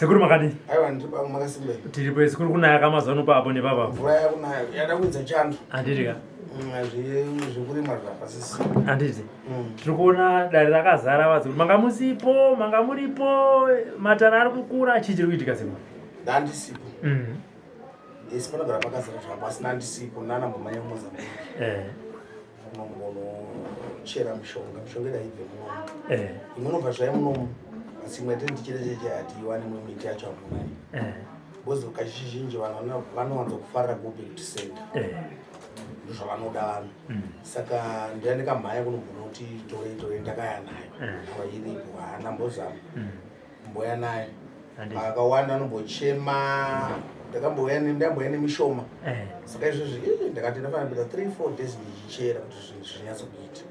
Sekuru makadi. Aiwa ndipa makasimbe. Tiripo Sekuru kunaya kamazano papo nepapa. Mvura yakunaya yadakwidza chando. Anditi zvekurimwa zvapasisi. Anditi. Tiri kuona dare rakazara vadzuru. Manga musipo, manga muripo, matara ari kukura chichiri kuitika Sekuru. Ndandisipo. Isi panogara pakazara zvangu asi ndandisipo nanambomanya Mozambique. Unombonochera mishonga idaibve munomu. Imunobva zvai munomu. Asi mwete ndichirecheche hatiiwani mumwe miti yacho hamunani. Bozi kazhinji vanhu vanowanza kufarira go back to center. Ndozvavanoda vanhu. Saka ndiyandikamhanya kunombona kuti tore ndakaya nayo. Ava iripo handambozama. Mboya nayo. Akawanda anombochema. Ndamboya nemishoma. Saka izvozvi ndakati ndafana kuita 3-4 days ndichichera kuti zvinyatso kuita.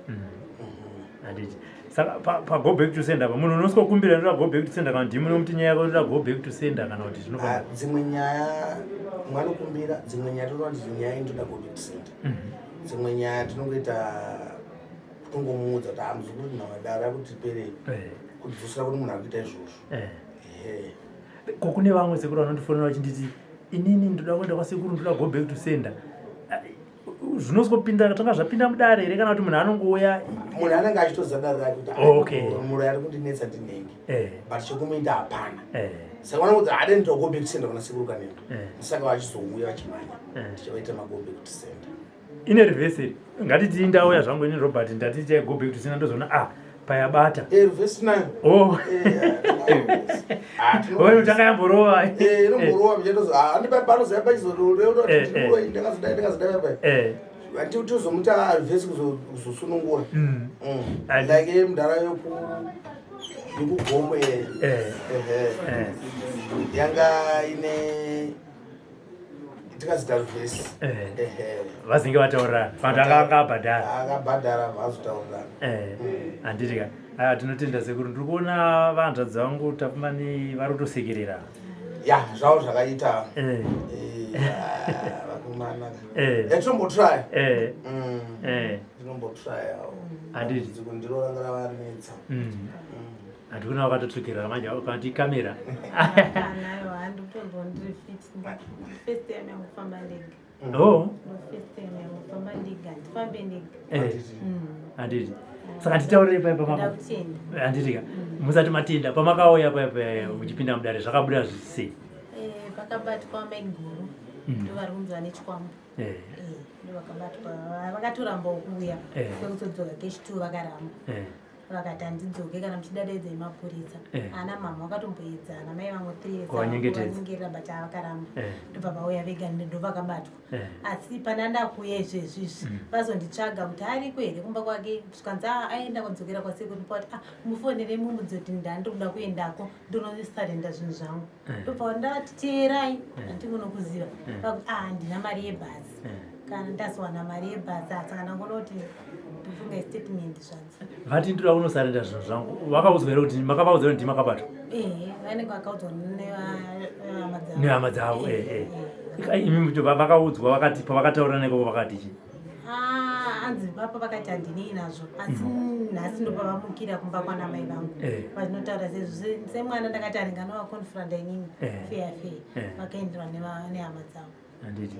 Handiti. Saka pa go back to center munhu unosiko kumbira ndoda go back to center kana ndimwe muti nyaya yako ndoda go back to center kana kuti zvinofana. Dzimwe nyaya mwanokumbira, dzimwe nyaya toda kuti nyaya indoda go back to center. Dzimwe nyaya tinongoita kutongomuudza kuti hamuzi kuti namadara kuti pere kudzosera kuti munhu akuita izvozvo. Kune vamwe Sekuru vanondifonera vachinditi inini ndoda kuenda kwaSekuru ndoda go back to center. Zvinosopinda tanga zvapinda mudare here kana kuti munhu anongouya munhu anenge achitoziva dare rake kuti muro ari kundinetsa ndinenge but chekuminda hapana. Saka vanoudza hade ndinoda go back to center kuna Sekuru Kanengo. Saka vachizouya vachimhanya tichavaita ma go back to center. Ine reverse ngatiti ndauya zvangu ini Robert ndati tichai go back to center ndozoona payabata. Reverse nayo. Wewe utanga yamborova. Inomborova mjetozo. Andipa panozoya pachizororo kuti ndakazodai papa. Ati utozomuta reverse kuzosunungura. Like mudara yokugomwe. Yanga ine tikazita reverse. Vazinge vataurana. Vanhu akabhadhara. Akabhadhara vazotaurana. Handitika. Tinotenda Sekuru ndiri kuona vanhadzi vangu tapumani vari kutosekerera. Ya, zvavo zvakaita. Vakomana. Tinombotry. Tinombotry. Handiti. Ndinorangara varinetsa. Handikuona vakatotsvukira manje vakati kamera. Nayo handitonzwa ndiri fit. First time yangu kufamba ndege. First time yangu kufamba ndege handifambe ndege. Handiti. Saka titaurire paya pamaka. Handitika. Musati matenda pamakauya paya muchipinda mudare zvakabuda sei? Pakabatwa maiguru. Ndovari kunzwa nechikwambo. Ndovakabatwa vakatoramba kuuya. Kwekuzodzoka kechitu vakaramba. Vakati handidzoke kana muchidadaidza mapurisa. Ana mama vakatomboedzana mai vamwe 3 vanyengerera but avakaramba. Ndobva vauya vega ndovakabatwa. Asi pana ndakuuya izvezvizvi vazonditsvaga kuti ariko here kumba kwake zvikanzi aenda kwadzokera kwaSekuru pati mufonere mumudzi kuti ndandoda kuendako ndonozisarenda zvinhu zvangu. Ndobva ndati teerai handinokuziva vakuti handina mari yebhazi kana ndazowana mari yebhazi saka ndangonoti ndifunga statement zvanzi. Vati ndoda kunosarenda zvinhu zvangu. Vakaudzwa here kuti makavaudzwa kuti ndimakabatwa? Vanenge vakaudzwa nehama dzavo. Imi vakaudzwa vakati pavakataura neko vakati chii? Hanzi papa vakati handinei nazvo asi nhasi ndopavamukira kumba kwana mai vangu. Vazvinotaura semwana ndakati aringanova confront inini fair vakaenderwa nehama dzavo. Handiti.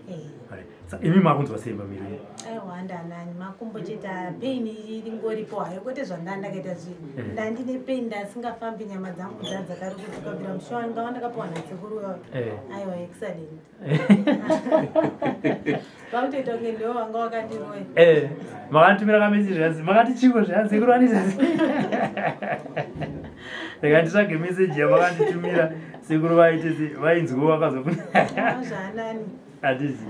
Imi makunzwa sei pamiri? Aiwa handanani makumbo cheta pain iringoripo hayo kwete zvanga ndakaita zvinhu. Ndandine pain ndasingafambi nyama dzangu dzakari kudzokabvira mushonga wandakapiwa naSekuru. Aiwa excellent. Vakutoita kunge ndiwo vanga wakandiroya. Makanditumira kamesiji zvanzi makati chiko zvanzi Sekuru anita. Ndakanditsvage meseji yamakanditumira Sekuru vainzwa vakazofuna. Zvanani. Handiti.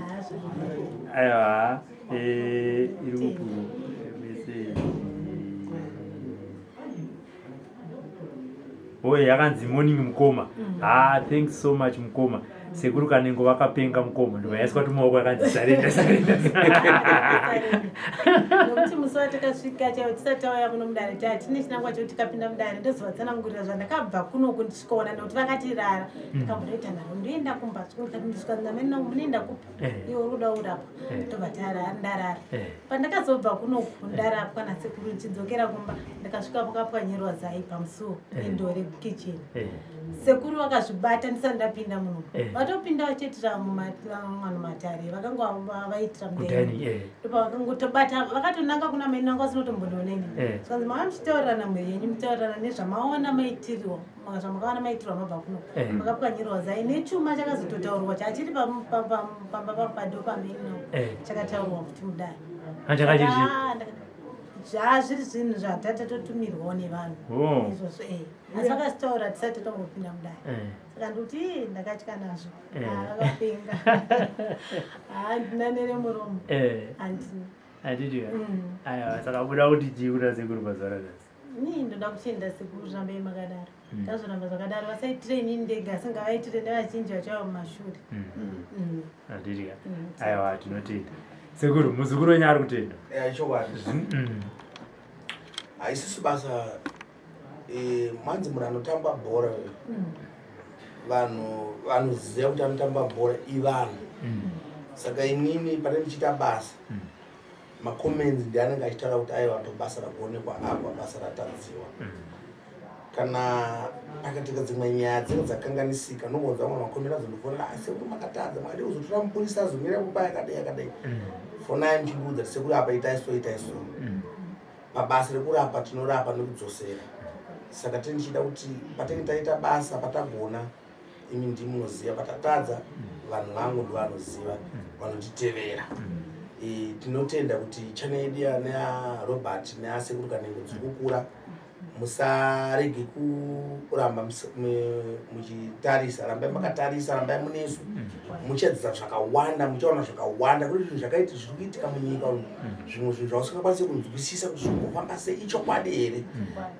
Aiwa. Iri upu meseji. Yakanzi morning Mukoma. Thanks so much Mukoma. Sekuru Kanengo vakapenga mukomo ndovaiswa kuti maoko akanzisarenda nokuti musi watakasvika chaiwo tisati tauya muno mudare tine chinangwa chekuti tikapinda mudare ndozvatsanangurira zvandakabva kunoku ndichikaona nekuti vakatirara ndikambotoita nharo ndoenda kumbatso ndikati ndisvika munoenda kupi iwo ruda urapwa tobva ndarara pandakazobva kunoku ndarapwa nasekuru ndichidzokera kumba ndikasvika pakapwanyirwa zai pamusuwo endore kicheni sekuru vakazvibata ndisati ndapinda muno vatopinda vachiitira mumwe matare vakanga vaitira mudenga ndopavakangotobata vakatonanga kuna mai nanga vasinotombondoneni saka mava muchitaurira namwiri yenyu mutaurirana nezvamaona maitiriwa zvamakaona maitirwa mabva kuno makapwanyirwa zai nechuma chakazototaurwa chachiri pamba padopameni nao chakataurwa kuti mudai zvazviri zvinhu zvatatatotumirwawo nevanhu izvozvo asi vakasitaura tisati tongopinda mudai saka ndokuti ndakatya nazvo vakapenga handina neremuromo handina saka buda kuti chiuda sekuru mazuva rakasi nii ndoda kuchienda sekuru rambai makadaro tazoramba zvakadaro vasaitire inini ndega asi ngavaitire nevazhinji vachava mumashure handidya aiwa tinotenda sekuru muzukuru wenyu ari kutenda chokwadi haisisi basa mwanzi munhu anotamba bhora vanhu vanoziva kuti anotamba bhora ivanhu saka inini pane ndichiita basa makomenzi ndianenge achitaura kuti aiwa ndo basa rakuonekwa apa basa ratadziwa kana pakatika dzimwe nyaya dzinenge dzakanganisika nobonza vamwe makomeni azondofonera asi kuti makatadza makade kuzotora mupurisa azomira kupa yakadai fonai muchiudza sekuru apa itaiso pabasa rekurapa tinorapa nekudzosera saka tindichida kuti patinge taita basa patagona imi ndimunoziva patatadza vanhu vangu ndovanoziva vanotitevera tinotenda kuti chana yedu nearobert neasekuru Kanengo dzikukura musarege kuramba muchitarisa rambai makatarisa rambai munesu muchadzidza zvakawanda muchaona zvakawanda kuri zvinhu zvakaiti zviri kuitika munyika umu zvimwe zvinhu zvausingakwanisi kunzwisisa kuti zvinofamba sei ichokwadi here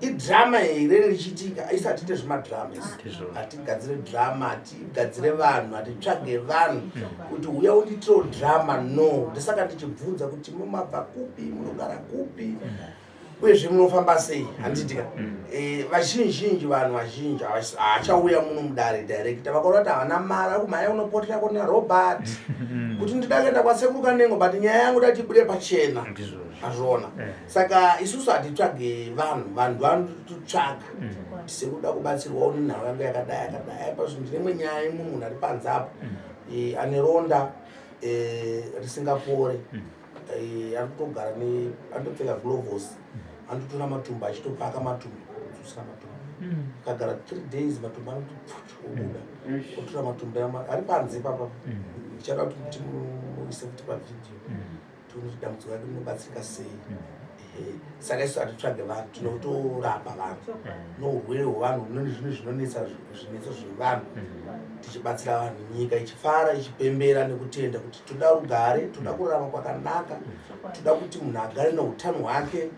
idhirama here richiitika aisi hatiite zvemadhirama hatigadzire dhirama hatigadzire vanhu hatitsvage vanhu kuti uya unditiro dhirama no ndisaka ndichibvunza kuti mumabva kupi munogara kupi uyezve munofamba sei handitika vazhinji vanhu vazhinji hachauya muno mudare director vakaona kuti havana mari akumhanya unopotera kona Robert kuti ndida kuenda kwasekuru Kanengo but nyaya yangu datibude pachena azviona saka isusu hatitsvage vanhu vanototsvaga tisekuda kubatsirwawo nenhau yangu yakadai pazvinhu ndinemwe nyaya imwe munhu ari panze apo ane ronda risingapore arikutogara anotopfeka glovos anotora matumbu achitopaka matumbu kudzosera matumbu kagara 3 days matumbu anotobuda otora matumbu ari panze papa ichada kuti muise kuti pavidhiyo tione kuti dambudziko rake rinobatsirika sei saka isu hatitsvage vanhu tinotorapa vanhu nourwere hwevanhu zvinhu zvinonetsa zvevanhu tichibatsira vanhu nyika ichifara ichipembera nekutenda kuti toda rugare toda kurarama kwakanaka toda kuti munhu agare neutano hwake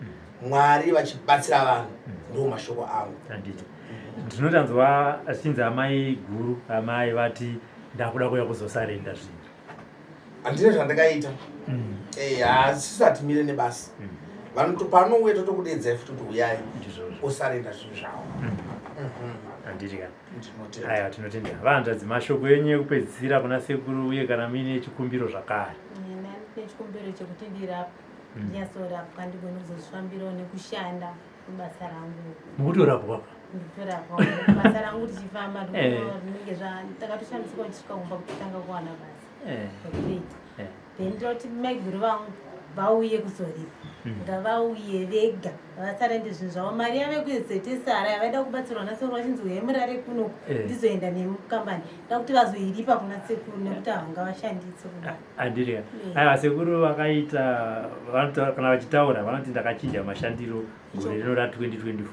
Mwari vachibatsira vanhu ndo mashoko angu ndinotanzwa achinzi amai guru amai vati ndakuda kuya kuzosarenda zvinhu handine zvandakaita hasisi hatimire nebasa vanotopanowe totokudedzai futi kuti uyai osarenda zvinhu zvavo handidya aiwa tinotenda vahanzvadzi mashoko enyu ekupedzisira kuna sekuru uye kana muine chikumbiro zvakare nechikumbiro chekuti ndirapwa ndinyasorapwa ndigone kuzozvifambirawo nekushanda kubasa rangu mukutorapwa nditorapwa basa rangu tichifamba rinenge takatoshandisika tichikaumba kutotanga kuwana basa rekuita then ndoti maiguru vangu vauye kuzoripa ngavauye vega vasarende zvinhu zvavo mari yave kuzetisara yavaida kubatsirwa nasekuru vachinzi uye murare kuno ndizoenda nemukambani da kuti vazoiripa kuna sekuru nekuti havanga vashandise kuda handirika aiwa sekuru vakaita kana vachitaura vanoti ndakachinja mashandiro gore rino ra2024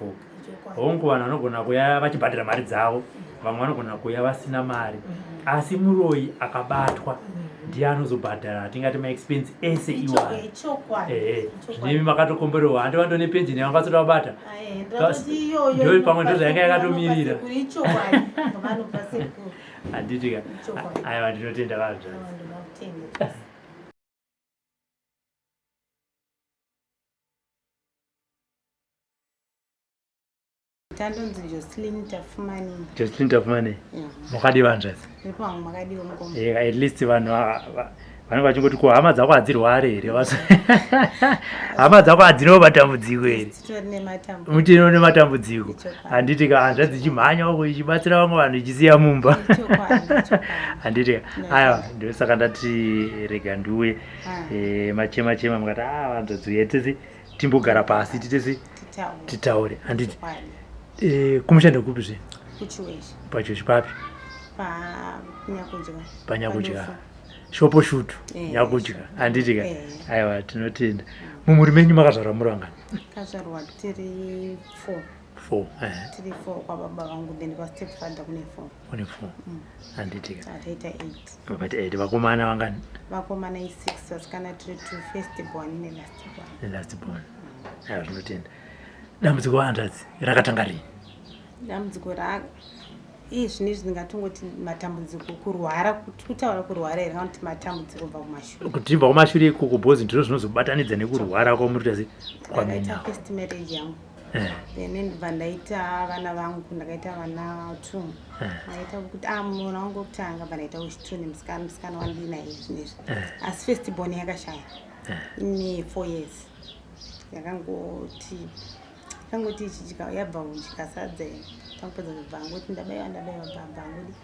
hongu vanhu vanogona kuya vachibhadhira mari dzavo vamwe vanogona kuya vasina mari asi muroi akabatwa ndiye anozobhadhara tingati maexpense ese iwani zvinemi makatokomberewa handi vando nepenjini yavangatoda kubata ndo pamwe ndo zvayanga yakatomirira Handitika. Aiwa ndinotenda vanhu. Tandonzi Jocelyn Tafumani. Jocelyn Tafumani. Mukadi vanzvasi. Ndipamwe makadiwa mukombo. At least vanhu vanenge vachingoti ko hama dzako hadzirware here hama dzako hadzino matambudziko here mutino nematambudziko handitika hanzvadzi ichimhanyawo ichibatsira vamwe vanhu ichisiya mumba handitika aiwa ndosaka ndati rega ndiuye machema mukati vanzvadzi tese timbogara pasi titese titaure handiti kumushanda kupi zve pachochi papi panyakudya shopo shutu nyakudya handitika aiwa tinotenda mumuri menyu makazvarwa muri vangani kazvarwa tiri 4 tiri 4 kwababa vangu then kwastepfather kune 4 handitika ataita 8 but 8 vakomana vangani vakomana i6 vasikana tiri 2 first born nelast born aiwa tinotenda dambudziko hanzvadzi rakatanga rini dambudziko zvinezvi ndingatongoti matambudziko kurwara kutaura kurwara here kana kuti matambudziko kubva kumashure kuti ibva kumashure ikoko bhozi ndiro zvinozobatanidza nekurwara kwamuritazi kwamenya first marriage yangu then ndibva ndaita vana vangu ndakaita vana 2 ndaita kuti mwana wangu wokutanga bva ndaita wechi2 nemusikana wandinaye zvinezvi asi first born yakashaya ine 4 years yakangoti ichidya yabva chikasadza takupedza kubva angoti ndabayiwa bhangudi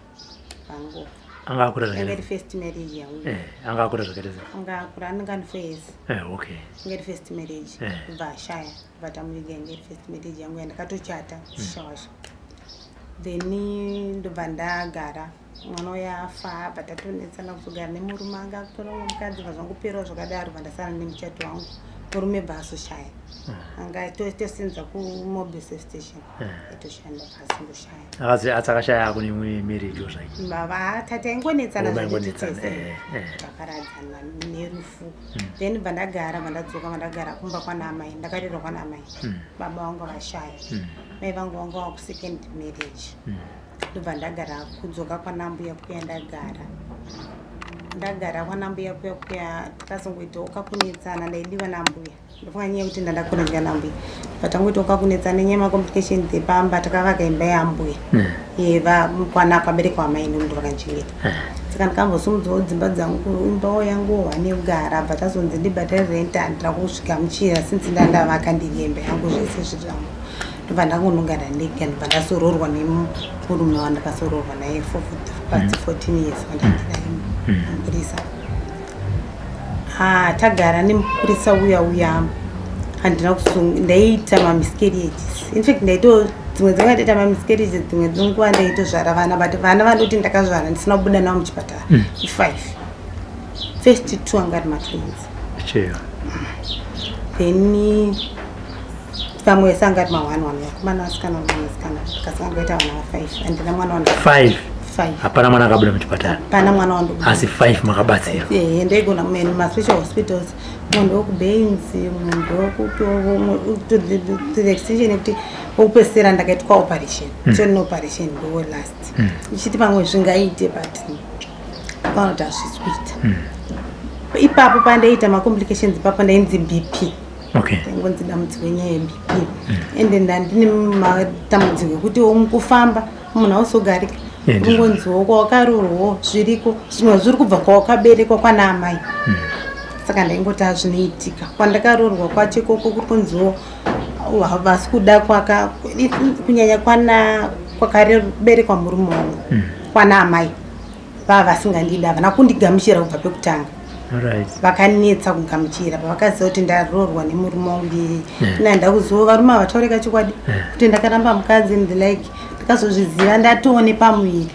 bhango angakura zvakaita first marriage yangu angakura zvakaita angakura anenge 4 years okay ngeti first marriage kubva ashaya kubva tamuriga ngeti first marriage yangu yandakatochata chishawasha then ndobva ndagara mwana uyafa batatonetsana kuzogara nemurume anga kutora mukadzi vazvangoperawo zvakadaro vandasara nemuchato wangu murume bhasoshaya anga tosenza kumobile safe station itoshanda bhasi ndoshaya atsakashaya kune marriage ozvaki baba tata ingonetsana zvachitese taparadzana nerufu then vandagara vandadzoka vandagara kumba kwanamai ndakarerwa kwanamai baba vangu vashaya mai vangu vanga vaku second marriage ndobva ndagara kudzoka kwanambuya kuya ndagara kwanambuya kuya takazongoita ukakunetsana ndaidiwa nambuya ndofunga nyaya kuti ndandakurenga nambuya patangoita ukakunetsana nenyaya macomplications dzepamba takavaka imba yambuya yeva kwana kwabereka wamai ndo vakanchengeta saka ndikambosumudzawo dzimba dzangu imbawo yangu wane kugara bva tazonzi ndibhadhare rent handira kusvika muchira sinzi ndandavaka ndiri imba yangu zvese zvirangu ndobva ndangonogara ndega ndobva ndasororwa nemurume wandakasororwa naye for 14 years vandandinaye mupurisa tagara nemupurisa uya handina ndaiita mamiscarriages infact ndaito dzimwe dzangataita mamiscarriages dzimwe dzenguva ndaitozvara vana but vana vandoti ndakazvara ndisina kubuda navo muchipatara 5 first 2 anga ari matwins then vamwe vese anga ari ma1 vakomana vasikana kasanga ngaita vana va5 handina mwana wanda 5 hapana mwana akabuda muchipatara pana mwana wandobuda asi 5 makabatsira ndaigona mumwe maspecial hospitals munhu wokubains munhu to the extension yekuti wokupesera ndakaitwa operation so no operation ndo last ichiti pamwe zvingaite but kana kuti hazvisi kuita ipapo pandaita macomplications ipapo ndainzi BP ngonzi dambudziko nyaya yeBP ende ndandine matambudziko ekuti mukufamba munhu ausogarika ungonziwo kwawakarorwawo zviriko zvimwe zviri kubva kwawakaberekwa kwana amai saka ndaingoti hazvinoitika kwandakarorwa kwacho ikoko kuri kunziwo havasi kuda kunyanya kwakaberekwa murume wangu kwana amai vava vasingandida havana kundigamuchira kubva pekutanga vakanetsa kugamuchira pavakaziva kuti ndarorwa nemurume wangu nanda kuziva varume havataureka chokwadi kuti ndakaramba mukadzi and the like ndikazozviziva ndatoone pamuviri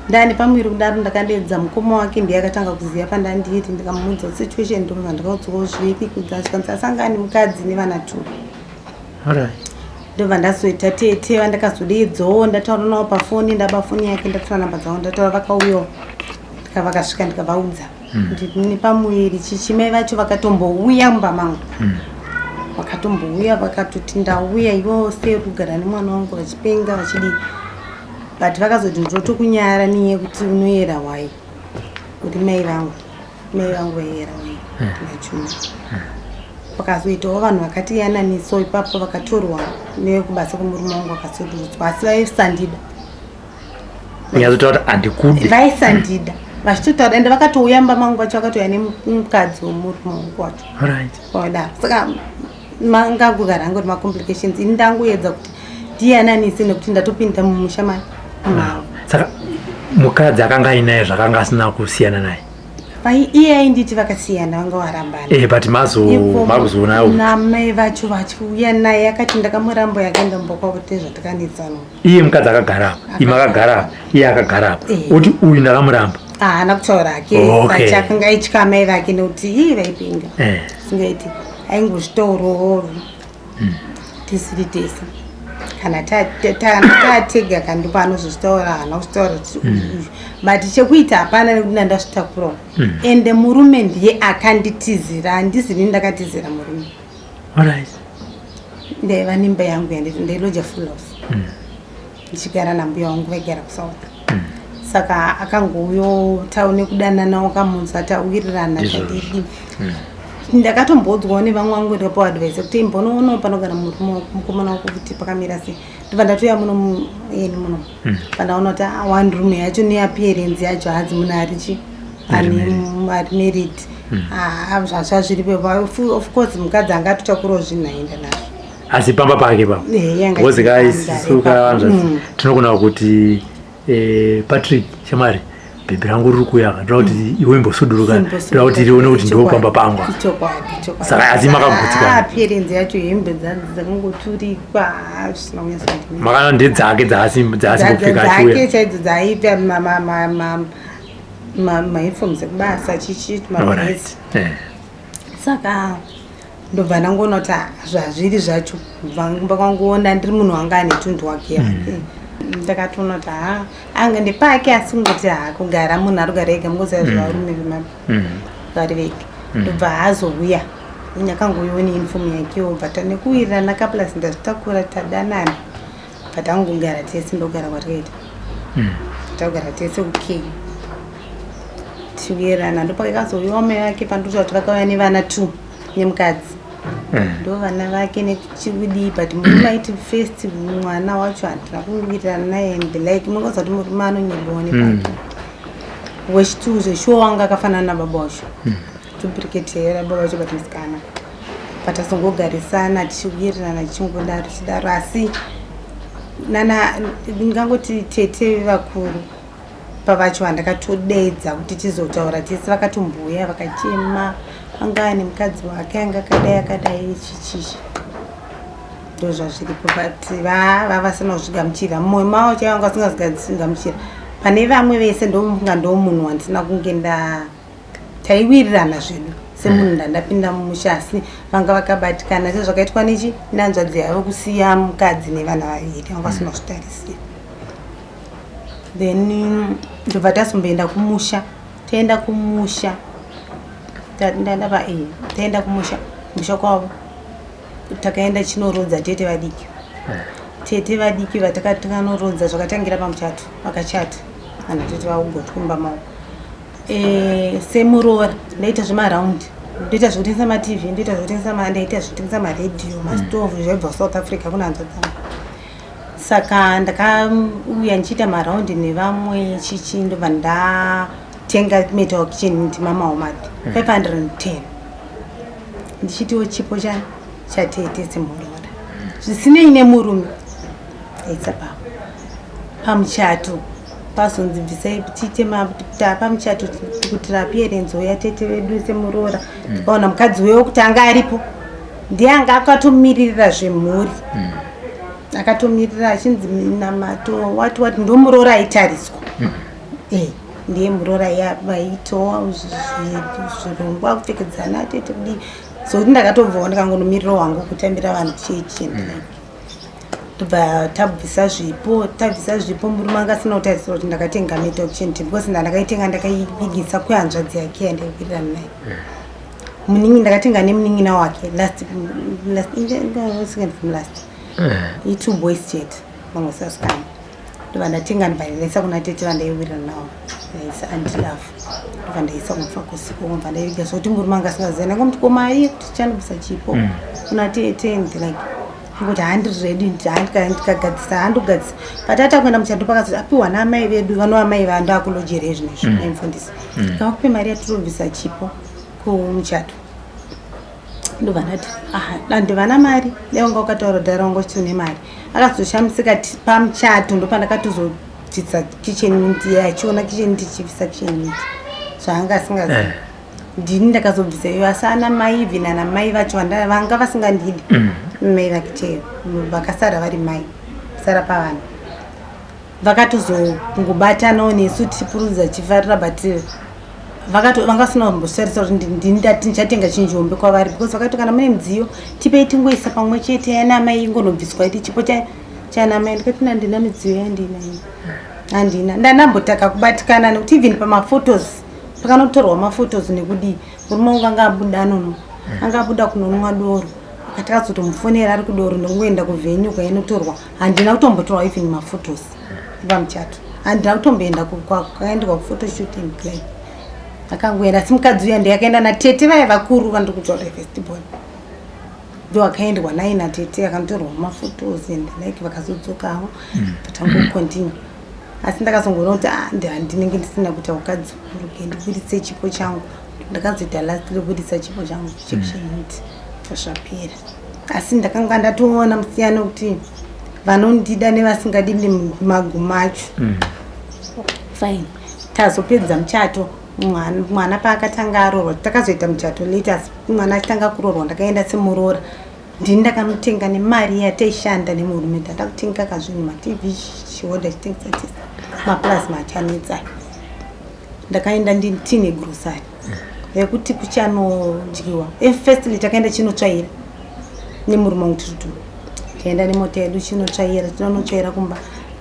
ndani pamuviri kudaro ndakandeedza mukoma wake ndiye akatanga kuziva pandandiri ndikamumudza situation ndokuza ndikaudzawo zvipi kudzasvikanisa asangani mukadzi nevana 2 ndobva ndazoita tete vandakazodeedzawo ndataura navo pafoni ndaba foni yake ndatora namba dzavo ndataura vakauyawo vakasvika ndikavaudza kuti ndine pamuviri chichimai vacho vakatombouya mumba mangu vakatombouya vakatoti ndauya ivo sei kugara nemwana wangu vachipenga vachidi but vakazoti ndotokunyara niye kuti unoyera wai kuti mai vangu vaiyera wai nachuma pakazoitawo vanhu vakati yananiso ipapo vakatorwa nevekubasa kwemurume wangu vakasodorodzwa asi vaisandida nyazotaura kuti handikudi vaisandida vachitotaura ende vakatouya mba mangu vacho vakatouya nemukadzi womurume wangu wacho odaro saka mangagogara angoti macomplications ini ndangoedza kuti ndiyananise nekuti ndatopinda mumusha mavo saka mukadzi akanga ainaye zvakanga asina kusiyana naye iye ainditi vakasiyana vanga varambana but makuzoona namai vacho vachiuya naye akati ndakamurambo yakaenda mbokwavo tezvatakanetsana iye mukadzi akagara imakagara iye akagara uti uyu ndakamuramba haana kutaura hake sachi akanga aitya amai vake nekuti ii vaipinga singaiti aingozvitaurawo tisiri tese kana tatega kandipa anozvitaura haana kuzvitaura but chekuita hapana nekuti ndandazvitakurawo ende murume ndiye akanditizira handizini ndakatizira murume ndaiva nemba yangu ndailoja full house ndichigara nambuya wangu vaigara kusouth saka akangouyo taune kudanana wakamunza tawirirana tadidi ndakatombodzwawo nevamwe vangu ndikapawo advice kuti imbonoonawo panogara mukomana wako kuti pakamira sei ndobva ndatoya muno eni muno pandaona kuti one room yacho neappearance yacho hadzi muno arichi ari married zvazviripo of course mukadzi angatotakurawo zvinhu aenda nazvo asi pamba pake pa wozikaisuka tinogona kuti Patrick Shamari bhebhi rangu riri kuyaka ndoda kuti iwe imbosuduruka ndoda kuti rione kuti ndopamba pangwa saka asi makagutsikana appearance yacho hembe dzakangoturikwa zvisina kunyasa makana ndedzake dzaasimbopfeka dzake chaidzo dzaipa mauniforms ekubasa chichiti mabhesi saka ndobva ndangoona kuti zvazviri zvacho vakangoona ndiri munhu wanga ane tundu wake ndakatoona kuti anga ndepake asi ngoti kugara munhu arikugara ega mungoziva zvevarume vari vega ndobva hazouya nyakangoiona uniform yakewo but nekuwirirana kaplasi ndazvitakura tadanana but angogara tese ndogara kwatikaita takugara tese kukei tiwirirana ndopakazouyawo mai vake pandoti kuti vakauya nevana 2 nemukadzi ndo vana vake nechiwidi but murume aiti first mwana wacho handina kungowirirana naye and like mungoza kuti murume anonyebawo nepake wechituzo shuwa wanga akafanana nababa wacho tubiriketera baba wacho but musikana but asongogarisana tichiwirirana tichidaro asi ndingangoti tete vakuru pavacho handakatodedza kuti tizotaura tese vakatomboya vakachema anga ane mukadzi wake anga akadai chichichi ndo zvazviripo but vavasina kuzvigamuchira mumwe mavo chaivanga vasingazigamuchira pane vamwe vese ndomunga ndo munhu wandisina kunge taiwirirana zvedu semunhu ndandapinda mumusha asi vanga vakabatikana sezvakaitwa nechi nanzvadzi yavo kusiya mukadzi nevana vaviri vanga vasina kuzvitarisira then ndobva tasomboenda kumusha taenda kumusha taenda kumusha kwavo takaenda chinorodza tete vadiki vatakanorodza zvakatangira pamuchato vakachata kana tete vaugotwumba mavo semuroora ndaita zvemaraundi ndoita zvekutengesa matv ndaita zvekutengesa maredhiyo mastovhu zvaibva south africa kunanzva dzangu saka ndakauya ndichiita maraundi nevamwe chichi ndobva ndatenga metal kitchen ndimamawo mati 510 ndichitiwo chipo chatete semuroora zvisinei nemurume aitsapa pamuchato pazonzi bvisai tiite pamuchato kuti appearance yatete vedu semuroora tikaona mukadzi wewo kuti anga aripo ndiye anga akatomirira zvemhuri akatomirira achinzi namato wati ndomuroora aitariswa ndiye muroora vaitowa zvirongwa kupfekedzana tete kudii sokuti ndakatobvawo ndikangonomirira wangu kutambira vanhu chechi tobva tabvisa zvipo murume anga asina kutarisira kuti ndakatenga metal kitchen because ndakaitenga ndakaivigisa kuhanzvadzi yake yandaiwirirana naye muningi ndakatenga nemunin'ina wake last i2 boys jet vangosasikana ndovandatenga ndibvaisa kuna tete vandaiwira nawo ndaisa andilafu ndovandaisa kumfa kusiku kumva ndaiviga zvokuti murume angasingaziva ndangomuti komai kuti chandibvisa chipo kuna tete ndilike kuti handiredi ndikagadzisa handogadzisa patata kuenda muchando pakazoti apiwa naamai vedu vanova mai vandakulojere zvinezvo aimufundisa kavakupe mari yatirobvisa chipo kumuchato ndobva ndati ndivana mari neonga ukataura dhara wangu chitine mari akazoshamisika pamuchato ndopandakatozobvisa kitchen achiona kitchen ndichibvisa kitchen zvaanga asingazivi ndini ndakazobvisa iyo asi ana mai even ana mai vacho vanga vasingandidi mai vakiteyo vakasara vari mai sara pavana vakatozongobatanawo nesu tichipurudza chifarira but vangasina kumbosarisa kuti ndini ndati ndichatenga chinjombe kwavari because vakati kana mune mudziyo tipei tingoisa pamwe chete yana mai ingonobviswa iti chipo chana mai ndikati handina midziyo yandina handina ndandambotaka kubatikana nekuti even pamaphotos pakanotorwa maphotos nekudii murume wangu anga abuda anono anga abuda kunonwa doro akatakazotomufonera ari kudoro ndongoenda kuvhenyu kwainotorwa handina kutombotorwa even maphotos pamuchato handina kutomboenda kwakaendwa kufotoshooting like akangoenda asi mukadzi uya ndiyakaenda natete vaya vakuru vandiri kutaura festival ndo akaendwa naye natete akanotorwa maphotos and like vakazodzokawo patangocontinue asi ndakazongoona kuti handinenge ndisina kuita ukadzi kuruke ndibudise chipo changu ndakazoita last rekubudisa chipo changu chekushainiti zvapera asi ndakanga ndatoona musiyano kuti vanondida nevasingadi magumo acho fine tazopedza muchato mwana paakatanga arorwa takazoita muchato late asi mwana achitanga kurorwa ndakaenda semurora ndini ndakamutenga nemari yataishanda nemurume ndatakutenga kazvinhu matv chihoda chitengesa tisa maplasma achanetsai ndakaenda nditine grocery yekuti kuchanodyiwa firstly takaenda chinotsvaira nemurume wangu tiritu tikaenda nemota yedu chinotsvaira tinonotsvaira kumba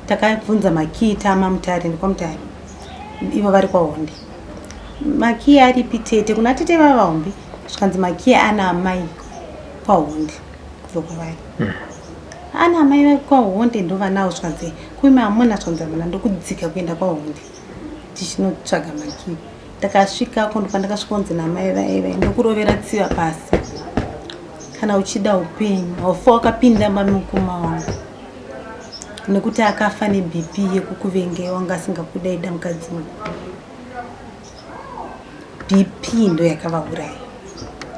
takabvunza makii tamamutare ndikwamutare ivo vari kwahonde makii aripi tete kuna tete vavahombe zvikanzi makii ana amai kwahonde ndokwavari ana amai kwahonde ndovanawo zvikanzi kuime hamuna zvikanzi hamuna ndokudzika kuenda kwahonde tichinotsvaga makii takasvikako ndopandakasvikonzi namai vaivai ndokurovera tsiva pasi kana uchida upenyu haufa wakapinda mamukoma wangu nekuti akafa nebp yekukuvenge wanga asingakudaida mukadzi bp ndo yakavauraya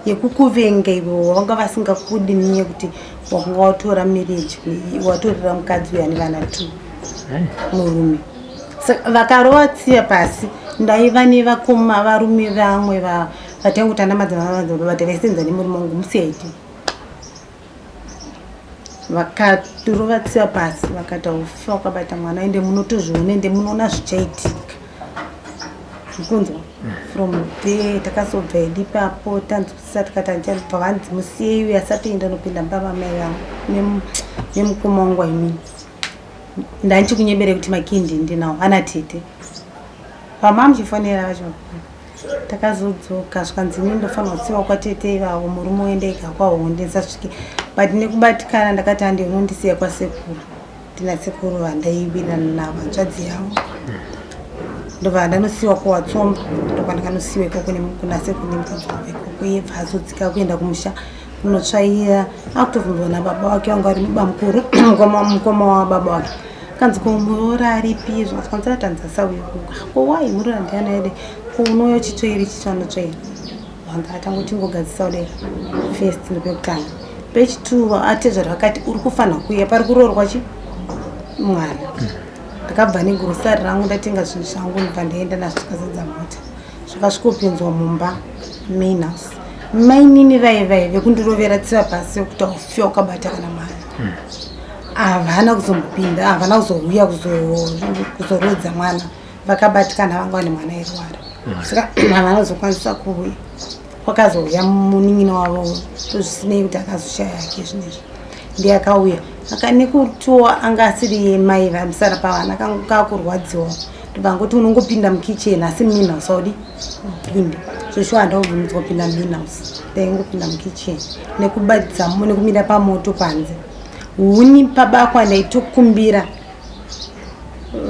yekukuvenge ivo vanga vasingakudini yekuti wakanga watora mireji watorera mukadzi uya nevana 2 murume vakarova tsiva pasi ndaiva nevakoma varume vamwe vatangotanda madzimavadzimba vati vaisenza nemurume wangu musiyaiti vakatorova tsiva pasi vakati ufa wakabata mwana ende munotozviona ende munoona zvichaitika kunzwa from there takazobva ipapo tanzwisisa tikati andichabva vanzi musiyei asatoenda nopinda mbavamai vangu nemukoma wangu aimini ndandichikunyebere kuti makindi ndinawo ana tete pama muchifonera vacho takazodzoka zvikanzi ini ndofanira kutsiva kwatete ivavo murume oendaika kwahonde ndisasvike but nekubatikana ndakati handi unondisiya kwasekuru ndina sekuru vandaivirana navo hanzvadzi yavo ndobva ndanosiyiwa kuwatsomba ndopandakanosiywa ikoko kuna sekuru nemukadzi wavo ikoko yebva azodzika kuenda kumusha kunotsvaira akutobvunzwa nababa wake wanga ari muba mukuru mukoma wababa wake kanzi kumurora aripi zvakanzira tanzasauya kowai murora ndiana yede kunoyo chitoiri chichanotsvaira vanga atangoti ngogadzisa udai first ndopekutanga pechituva atezvara vakati uri kufanira kuuya pari kurorwa chi mwana ndakabva negurusari rangu ndatenga zvinhu zvangu ndibva ndaenda nazvo tikazadza mota zvakasvikopinzwa mumba main house mainini vaivai vekundirovera tsiva pasi yokuti aufiwa ukabata kana mwana havana kuzombopinda havana kuzouya kuzorodza mwana vakabatikana vanga vane mwana irwara saka havana kuzokwanisa kuuya kwakazouya munin'ina wavo tozvisinei kuti akazoshaya yake zvinezvi ndiye akauya nekutoa anga asiri mai vamusara pavana kakurwadziwa ndobvangoti unongopinda mukicheni asi muminhouse audi upinde zvoshuwa handauvumidzwa kupinda muminhouse ndaingopinda mukicheni nekubatidzamo nekumira pamoto panze huni pabakwa ndaitokumbira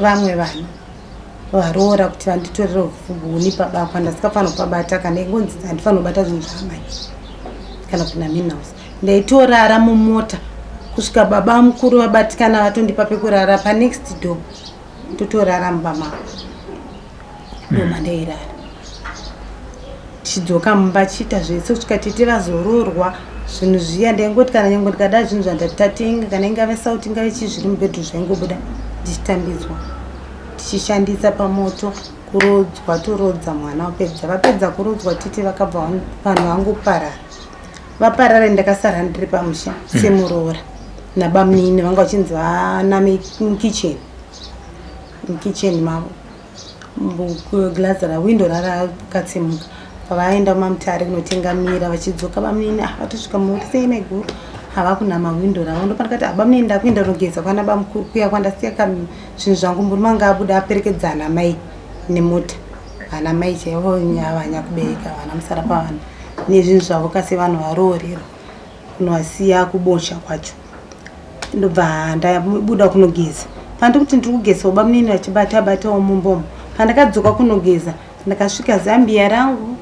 vamwe vanhu varoora kuti vanditorere huni pabakwa ndasikafanira kupabata kana ingonzi handifanira kubata zvinhu zvaamai kana kuna minhouse ndaitorara mumota kusvika baba mukuru vabatikana vatondipa pekurara panext door totorara mumba mavo ndoma ndairara tichidzoka mumba chiita zvese kusvika tete vazororwa zvinhu zviya ndaingoti kana nyange ndikada zvinhu zvandatatenga kana ingave sauti ingave chii zviri mubhedhu zvaingobuda ndichitambidzwa tichishandisa pamoto kurodzwa torodza mwana wapedza vapedza kurodzwa tete vakabva vanhu vangoparara vaparara ndakasara ndiri pamusha semuroora nabamunini vanga vachinzi vaname mukicheni mavo glazi rawindo rarakatsemuka pavaenda mamutare kunotenga mira vachidzoka bamunini vatosvika muri sei maiguru hava kuna mawindo ravo ndopanakati abamunini ndakuenda kunogeza kwana bamukuru kuya kwandasiyaka zvinhu zvangu murume anga abuda aperekedza ana mai nemota ana mai chaivo avanya kubereka vana musara pavanhu nezvinhu zvavo kase vanhu varoorerwa kunovasiya kubosha kwacho ndobva ndabuda kunogeza pandikuti ndiri kugeza bamunini vachibata mumbomo pandakadzoka kunogeza ndakasvika zambia rangu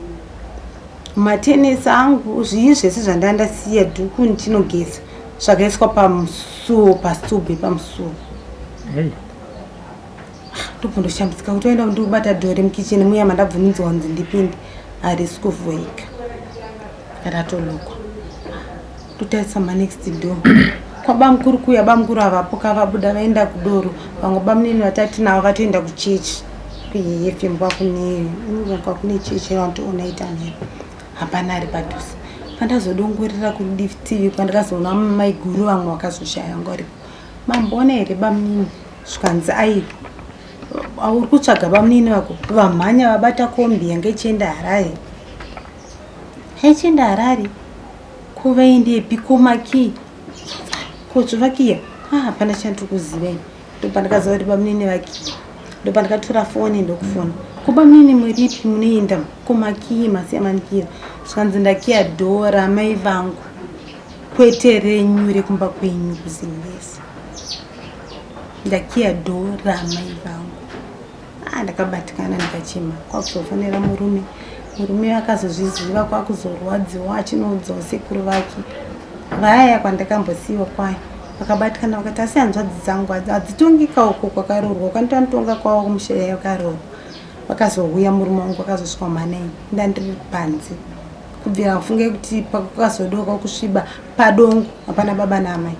matenesi angu zvii zvese zvandandasiya dhuku ndinogeza zvakaiswa pamusuo pastubhe pamusuo ndobva ndoshambidzika kuti oenda ndikubata dhori mukicheni muya mandabvunzwa kunzi ndipinde harisi kuvhoika ratolokwa totarisa manext door kwabamukuru kuya bamukuru havapo kavabuda vaenda kudoro vamwe bamunini vatati navo vatoenda kuchechi kuefm kwakune chechi vantoona itanero hapana ari padhuze pandazodongorera kudifitivi kwandakazoona maiguru vamwe vakazoshaya ngoripo mamboona here bamunini zvikanzi ai auri kutsvaga bamunini vako vamhanya vabata kombi yange ichienda harare haichienda harare kuvaendepi komaki kozvovakiya hapana chandiri kuzivai ndopandakaziva kuti bamunini vakiya ndopandakatora foni ndokufona kubamunini muripi munoenda komakiyi masiyamanikira zvikanzi ndakiya dhora mai vangu kwete renyu rekumba kwenyu kuzimbesa ndakiya dhora mai vangu ndakabatikana ndikachema kwakuzofonera murume akazozviziva kwakuzorwadziwa achinoudzawo sekuru vake vaya kwandakambosiyiwa kwayo vakabatikana vakati asi hanzvadzi dzangu hadzitongika uko kwakarorwa kwanditanitonga kwavo kumushaya yakarorwa vakazouya murume wangu vakazosvika manai ndandiri panze kubvira afunge kuti pakazodoka kusviba padongo hapana baba namai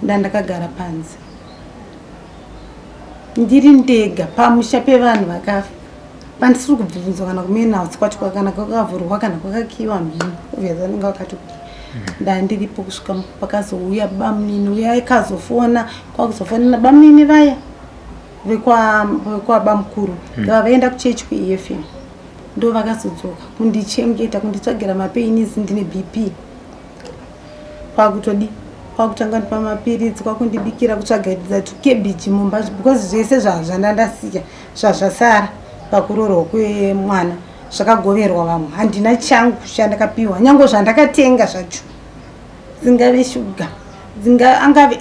ndandakagara panze ndiri ndega pamusha pevanhu vakafa pandisiri kubvunzwa kana kumenhouse kwacho kana kwakavhurwa kana kwakakiwa mhini uveza ninga vakati kuti ndandiripo kusvika pakazouya bamunini uya aikazofona kwakuzofonera bamunini vaya vekwabamukuru ndovavaenda kuchechi kuefm ndo vakazodzoka kundichengeta kunditsvagira mapainisi ndine bp kwakutanga ndipa mapiritsi kwakundibikira kutsvagaridza tukebhiji mumba because zvese zvandandasiya zvazvasara pakurorwa kwemwana zvakagoverwa vamwe handina changu chandakapiwa nyange zvandakatenga zvacho dzingave shuga angave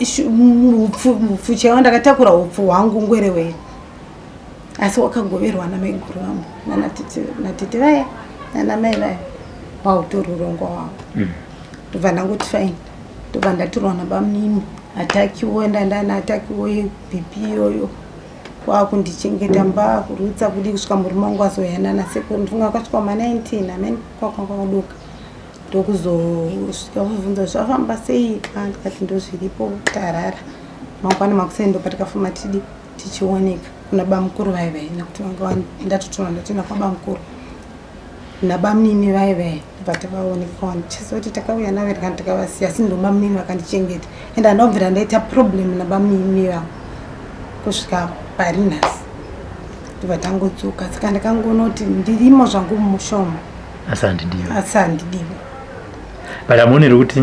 upfu chaiwo ndakatakura upfu hwangu ngwerewere asi wakagoverwa namaiguru vangu natete vaya nanamai vaya wautorurongwa wavo ndobva ndangoti faini ndobva ndatorwa nabamunini atakiwo ndandana atakiwo bp iyoyo kwakundichengeta mba kurutsa kudi kusvika murume wangu azoyana nasekuru ndifunga kwasvika ma19 amene kwakwangoduka ndokuzosvika vobvunza zvafamba sei ndikati ndozviripo tarara mangwana makusei ndopatakafuma tidi tichioneka kuna bamukuru vaivai nekuti vanga ndatotora ndatoenda kwabamukuru nabamunini vaivai patavaoneka chizoti takauya navo kana takavasiya asi ndobamunini vakandichengeta ende andobvira ndaita problem nabamunini vangu kusvika parinhasi ndobva tangodzoka saka ndakangonoti ndirimo zvangu mumushomo asi handidiwa but amuonere kuti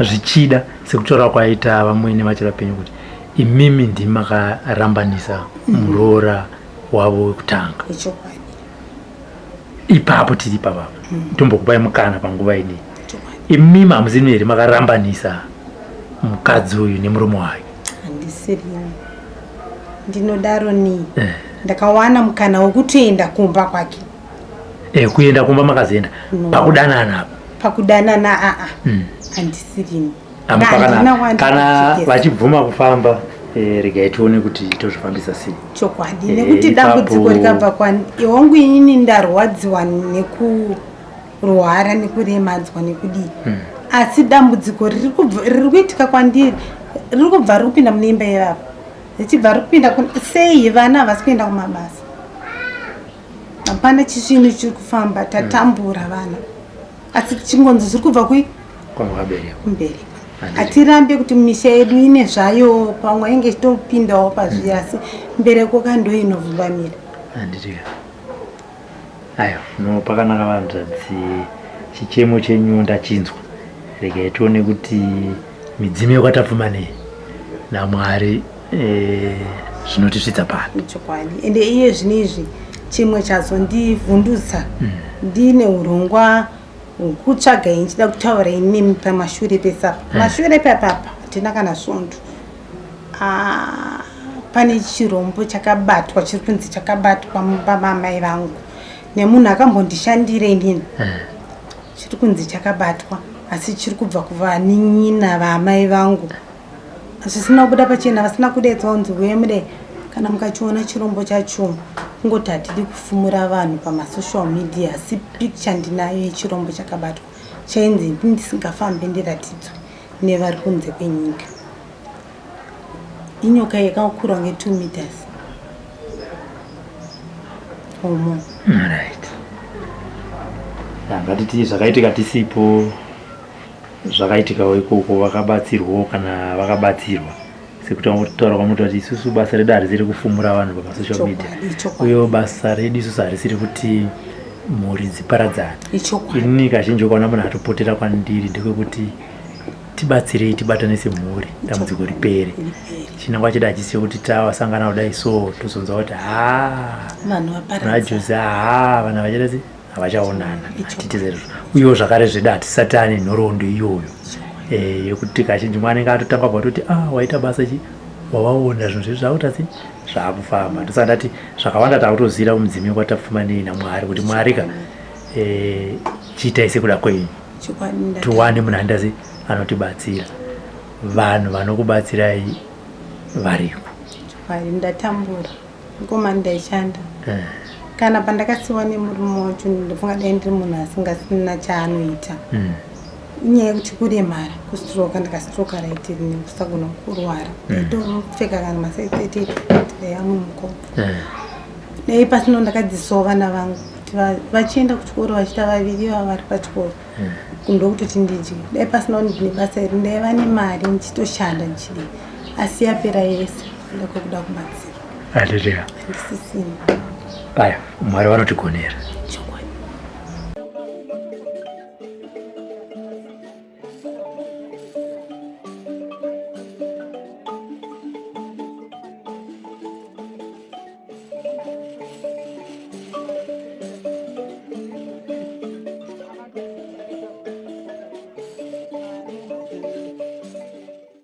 zvichida sekutora kwaita vamwene vachira penyu kuti imimi ndimakarambanisa muroora wavo wekutanga ipapo tiri pavavo tombokupai mukana panguva inei imimi hamuzini here makarambanisa mukadzi uyu nemuromo wake handisiri ndinodaro ni ndakawana mukana wokutoenda kumba kwake. Kuenda kumba makazoenda pakudanana apa? Pakudanana handisirimo. Kana vachibvuma kufamba regai tione kuti tozvifambisa sei. Chokwadi nekuti dambudziko rikabva wangu inini ndarwadziwa nekurwara nekuremadzwa nekudii. Asi dambudziko riri kuitika kwandiri riri kubva riri kupinda mune imba yevava. Richibva riri kupinda sei vana havasi kuenda kumabasa. Hapana chisvinhu chiri kufamba, tatambura vana. Asi chingonzi zviri kubva kumberi. Hatirambe kuti misha yedu ine zvayo pamwe inge chitopindawo pazviri asi mbereko kando inovhuvamira. Handitiya. Ayo, no pakanaka vanhukadzi, chichemo chenyu ndachinzwa. Regai tione kuti midzimu yakatapfuma nei naMwari zvinotisvitsa pano. Chokwadi. Ende iye zvinezvi chimwe chazondivhundutsa ndine urongwa kutsvaga nchida kutaura inemi pamashure pesapa. Mashure pepapa hatina kana svondo. Pane chirombo chakabatwa chiri kunzi chakabatwa pamamai vangu nemunhu akambondishandira inini. Chiri kunzi chakabatwa asi chiri kubva kuvanin'ina vamai vangu. Zvisina kubuda pachena, vasina kudedza kunzi uye mudai kana mukachiona chirombo chacho kungoti hatidi kufumura vanhu pamasocial media asi picture ndinayo yechirombo chakabatwa chainzi ndisingafambe ndiratidzwa nevari kunze kwenyika. Inyoka yakakura nge2 meters. Omo. Right. Ngatiti zvakaitika tisipo zvakaitikawo ikoko vakabatsirwawo kana vakabatsirwa. Sekuti taura kwamuti kuti isusu basa redu harisiri kufumura vanhu pamasocial media. Uye basa redu isusu harisiri kuti mhuri dziparadzane. Inini kazhinji ukaona munhu atopotera kwandiri ndekuti tibatsirei tibatanise mhuri dambudziko ripere. Chinangwa chida chisiyo kuti tawasangana kudai so tozonza kuti vanhu vaparadza vana vachadzi havachaonana atitizero. Uyewo zvakare zvedu hatisati ane nhoroondo iyoyo yekuti kazhinji mwana anenge atotamba kuti waita basa wawaona zvinhu zvedu zvakutasi zvakufamba. Ndosandati zvakawanda takutoziva mudzimu kwatapfuma nei naMwari kuti Mwari chiitai sekuda kwenyu tiwane munhu andazi anotibatsira. Vanhu vanokubatsirai variko. Ndatambura ngoma ndaishanda. Kana pandakasiwa nemurume wacho ndofunga dai ndiri munhu asingasina chaanoita. Inyaya yekuti kuremara kustroka ndikastroka raitiri nekusagona kurwara. Ndaitopfeka kana masaiteti yamwe mukoko. Dai pasino ndakadzisawo vana vangu kuti vachienda kuchikoro vachiita vaviri vari pachikoro kundokutoti ndidye. Dai pasino ndine basa iri ndaiva nemari ndichitoshanda ndichidi asi yapera yese ndakuda kubatsira. Haleluya. Aya, Mwari vanotigonera.